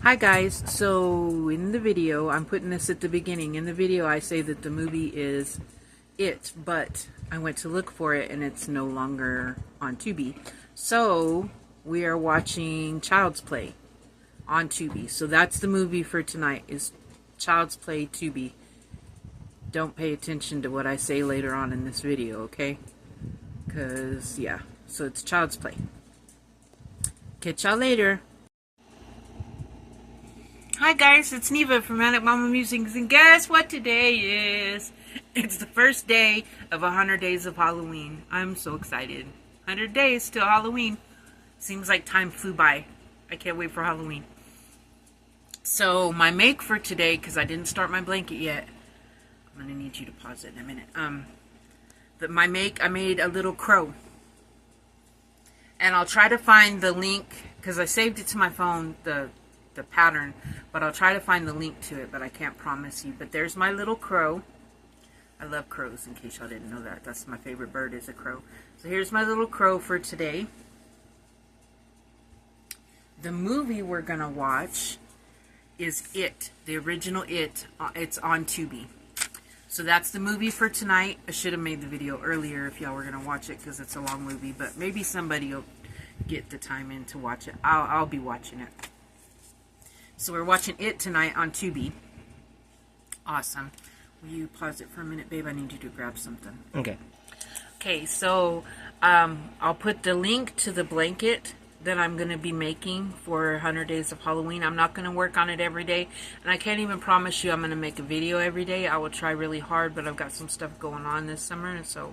Hi guys, so in the video, I'm putting this at the beginning. In the video I say that the movie is It, but I went to look for it and it's no longer on Tubi. So we are watching Child's Play on Tubi. So that's the movie for tonight, is Child's Play Tubi. Don't pay attention to what I say later on in this video, okay? Because, yeah, so it's Child's Play. Catch y'all later. Hi guys, it's Neva from Manic Mama Musings, and guess what today is? It's the first day of 100 days of Halloween. I'm so excited. 100 days till Halloween. Seems like time flew by. I can't wait for Halloween. So my make for today, because I didn't start my blanket yet. I'm going to need you to pause it in a minute. My make, I made a little crow. And I'll try to find the link, because I saved it to my phone, the pattern, but I'll try to find the link to it, but I can't promise you. But there's my little crow. I love crows, in case y'all didn't know that. That's my favorite bird, is a crow. So here's my little crow for today. The movie we're gonna watch is It, the original It. It's on Tubi. So that's the movie for tonight. I should have made the video earlier if y'all were gonna watch it, because it's a long movie, but maybe somebody will get the time in to watch it. I'll be watching it. So we're watching It tonight on Tubi. Awesome. Will you pause it for a minute, babe? I need you to grab something. Okay. Okay, so I'll put the link to the blanket that I'm going to be making for 100 Days of Halloween. I'm not going to work on it every day, and I can't even promise you I'm going to make a video every day. I will try really hard, but I've got some stuff going on this summer, and so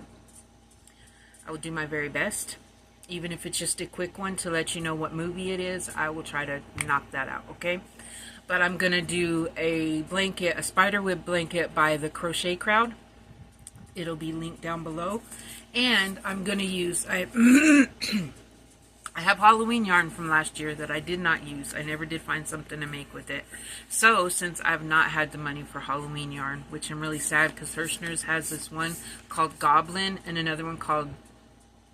I will do my very best. Even if it's just a quick one to let you know what movie it is, I will try to knock that out, okay? But I'm going to do a blanket, a spiderweb blanket by the Crochet Crowd. It'll be linked down below. And I'm going to use, I have Halloween yarn from last year that I did not use. I never did find something to make with it. So, since I've not had the money for Halloween yarn, which I'm really sad because Hirschner's has this one called Goblin and another one called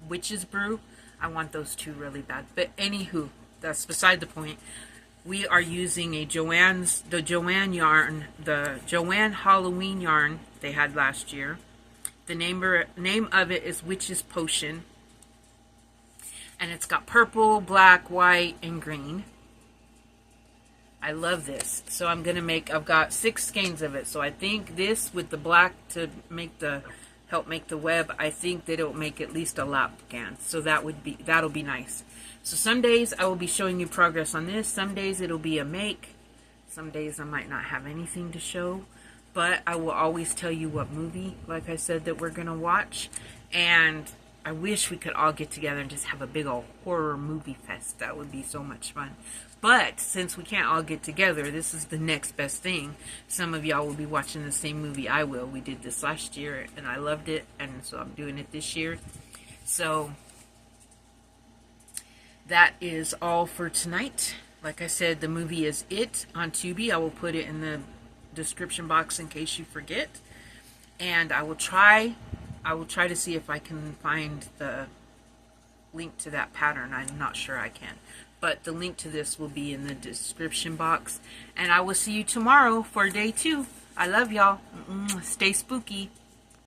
Witch's Brew. I want those two really bad. But anywho, that's beside the point. We are using the Joann yarn, the Joann Halloween yarn they had last year. The name of it is Witch's Potion. And it's got purple, black, white, and green. I love this. So I'm going to make, I've got 6 skeins of it. So I think this with the black to make help make the web, I think that it'll make at least a lap skein. So that'll be nice. So some days I will be showing you progress on this. Some days it'll be a make. Some days I might not have anything to show. But I will always tell you what movie, like I said, that we're going to watch. And I wish we could all get together and just have a big old horror movie fest. That would be so much fun. But since we can't all get together, this is the next best thing. Some of y'all will be watching the same movie I will. We did this last year and I loved it. And so I'm doing it this year. So that is all for tonight. Like I said, the movie is It on Tubi. I will put it in the description box in case you forget. And I will try to see if I can find the link to that pattern. I'm not sure I can. But the link to this will be in the description box. And I will see you tomorrow for day 2. I love y'all. Stay spooky.